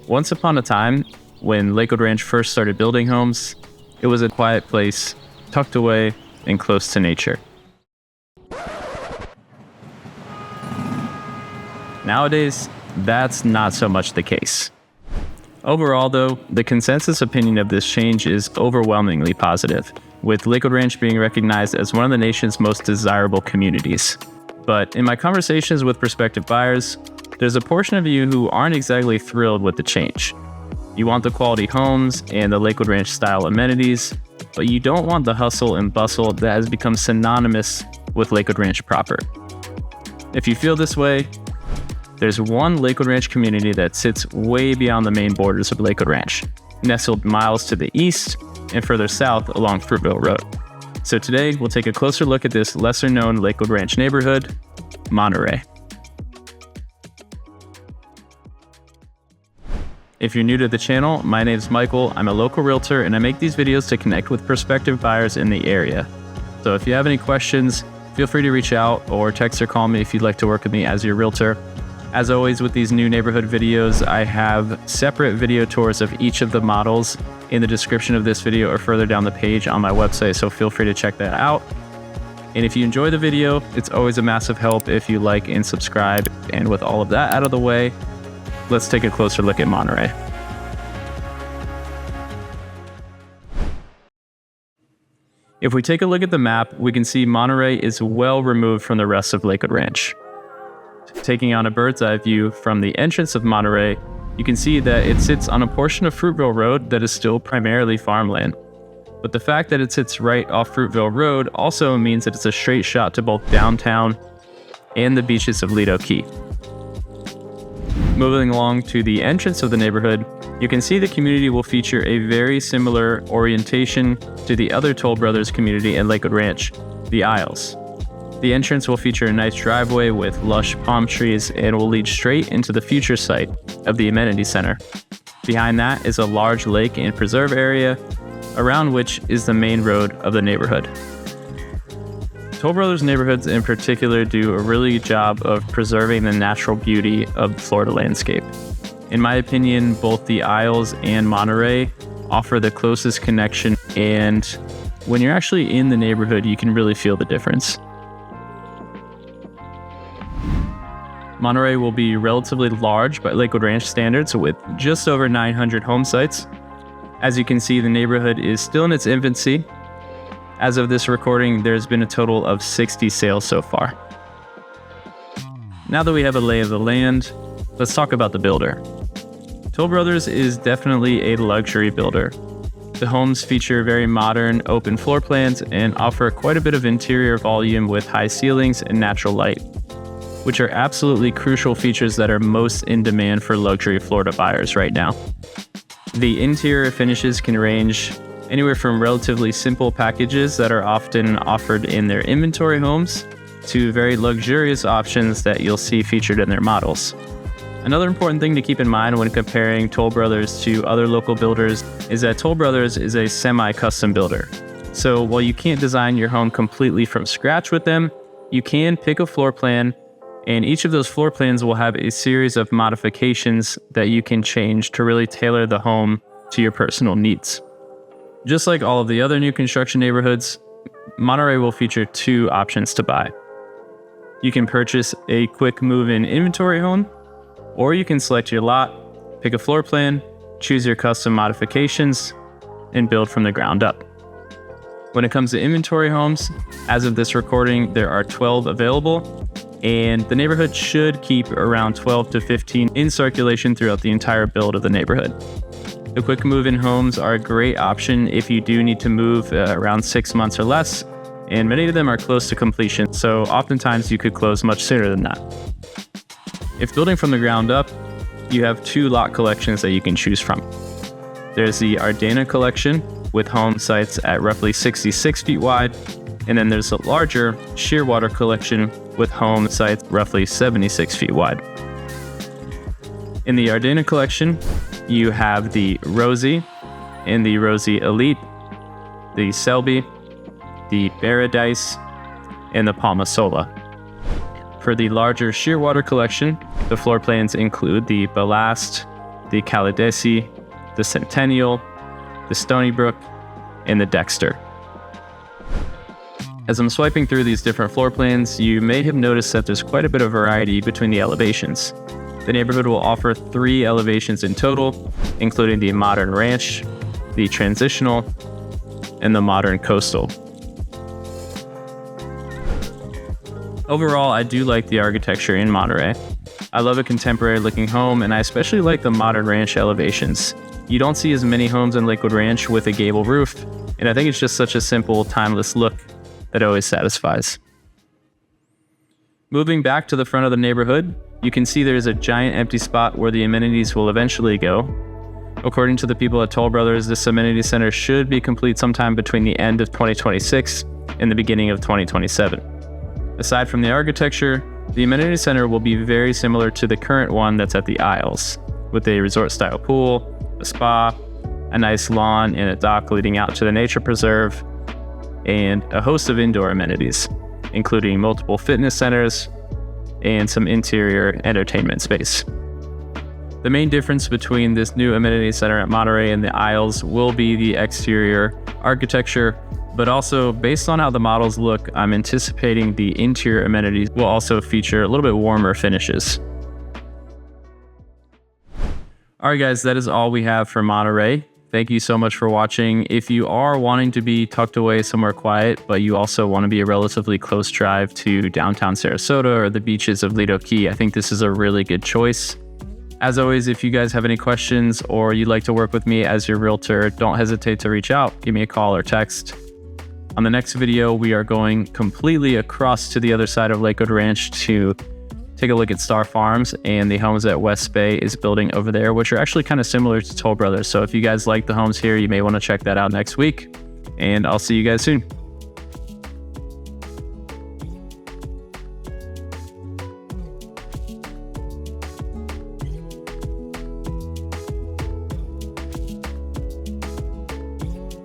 Once upon a time, when Lakewood Ranch first started building homes, it was a quiet place, tucked away and close to nature. Nowadays, that's not so much the case. Overall, though, the consensus opinion of this change is overwhelmingly positive, with Lakewood Ranch being recognized as one of the nation's most desirable communities. But in my conversations with prospective buyers, there's a portion of you who aren't exactly thrilled with the change. You want the quality homes and the Lakewood Ranch style amenities, but you don't want the hustle and bustle that has become synonymous with Lakewood Ranch proper. If you feel this way, there's one Lakewood Ranch community that sits way beyond the main borders of Lakewood Ranch, nestled miles to the east and further south along Fruitville Road. So today, we'll take a closer look at this lesser-known Lakewood Ranch neighborhood, Monterey. If you're new to the channel, my name's Michael. I'm a local realtor and I make these videos to connect with prospective buyers in the area. So if you have any questions, feel free to reach out or text or call me if you'd like to work with me as your realtor. As always with these new neighborhood videos, I have separate video tours of each of the models in the description of this video or further down the page on my website, so feel free to check that out. And if you enjoy the video, it's always a massive help if you like and subscribe. And with all of that out of the way, let's take a closer look at Monterey. If we take a look at the map, we can see Monterey is well removed from the rest of Lakewood Ranch. Taking on a bird's eye view from the entrance of Monterey, you can see that it sits on a portion of Fruitville Road that is still primarily farmland. But the fact that it sits right off Fruitville Road also means that it's a straight shot to both downtown and the beaches of Lido Key. Moving along to the entrance of the neighborhood, you can see the community will feature a very similar orientation to the other Toll Brothers community in Lakewood Ranch, the Isles. The entrance will feature a nice driveway with lush palm trees and will lead straight into the future site of the amenity center. Behind that is a large lake and preserve area, around which is the main road of the neighborhood. Toll Brothers neighborhoods in particular do a really good job of preserving the natural beauty of the Florida landscape. In my opinion, both the Isles and Monterey offer the closest connection, and when you're actually in the neighborhood, you can really feel the difference. Monterey will be relatively large by Lakewood Ranch standards with just over 900 home sites. As you can see, the neighborhood is still in its infancy. As of this recording, there's been a total of 60 sales so far. Now that we have a lay of the land, let's talk about the builder. Toll Brothers is definitely a luxury builder. The homes feature very modern, open floor plans and offer quite a bit of interior volume with high ceilings and natural light, which are absolutely crucial features that are most in demand for luxury Florida buyers right now. The interior finishes can range anywhere from relatively simple packages that are often offered in their inventory homes to very luxurious options that you'll see featured in their models. Another important thing to keep in mind when comparing Toll Brothers to other local builders is that Toll Brothers is a semi-custom builder. So while you can't design your home completely from scratch with them, you can pick a floor plan, and each of those floor plans will have a series of modifications that you can change to really tailor the home to your personal needs. Just like all of the other new construction neighborhoods, Monterey will feature two options to buy. You can purchase a quick move-in inventory home, or you can select your lot, pick a floor plan, choose your custom modifications, and build from the ground up. When it comes to inventory homes, as of this recording, there are 12 available, and the neighborhood should keep around 12 to 15 in circulation throughout the entire build of the neighborhood. The quick move-in homes are a great option if you do need to move around 6 months or less, and many of them are close to completion, so oftentimes you could close much sooner than that. If building from the ground up, you have two lot collections that you can choose from. There's the Ardenna Collection with home sites at roughly 66 feet wide, and then there's a larger Shearwater Collection with home sites roughly 76 feet wide. In the Ardenna Collection, you have the Rosie and the Rosie Elite, the Selby, the Paradise, and the Palma Sola. For the larger Shearwater Collection, the floor plans include the Ballast, the Calidesi, the Centennial, the Stony Brook, and the Dexter. As I'm swiping through these different floor plans, you may have noticed that there's quite a bit of variety between the elevations. The neighborhood will offer 3 elevations in total, including the Modern Ranch, the Transitional, and the Modern Coastal. Overall, I do like the architecture in Monterey. I love a contemporary looking home, and I especially like the Modern Ranch elevations. You don't see as many homes in Lakewood Ranch with a gable roof, and I think it's just such a simple, timeless look that always satisfies. Moving back to the front of the neighborhood, you can see there's a giant empty spot where the amenities will eventually go. According to the people at Toll Brothers, this amenity center should be complete sometime between the end of 2026 and the beginning of 2027. Aside from the architecture, the amenity center will be very similar to the current one that's at the Isles, with a resort-style pool, a spa, a nice lawn, and a dock leading out to the nature preserve, and a host of indoor amenities, including multiple fitness centers and some interior entertainment space. The main difference between this new amenity center at Monterey and the Isles will be the exterior architecture, but also based on how the models look, I'm anticipating the interior amenities will also feature a little bit warmer finishes. All right, guys, that is all we have for Monterey. Thank you so much for watching. If you are wanting to be tucked away somewhere quiet, but you also want to be a relatively close drive to downtown Sarasota or the beaches of Lido Key, I think this is a really good choice. As always, if you guys have any questions or you'd like to work with me as your realtor, don't hesitate to reach out. Give me a call or text. On the next video, we are going completely across to the other side of Lakewood Ranch to take a look at Star Farms and the homes that West Bay is building over there, which are actually kind of similar to Toll Brothers. So if you guys like the homes here, you may want to check that out next week, and I'll see you guys soon.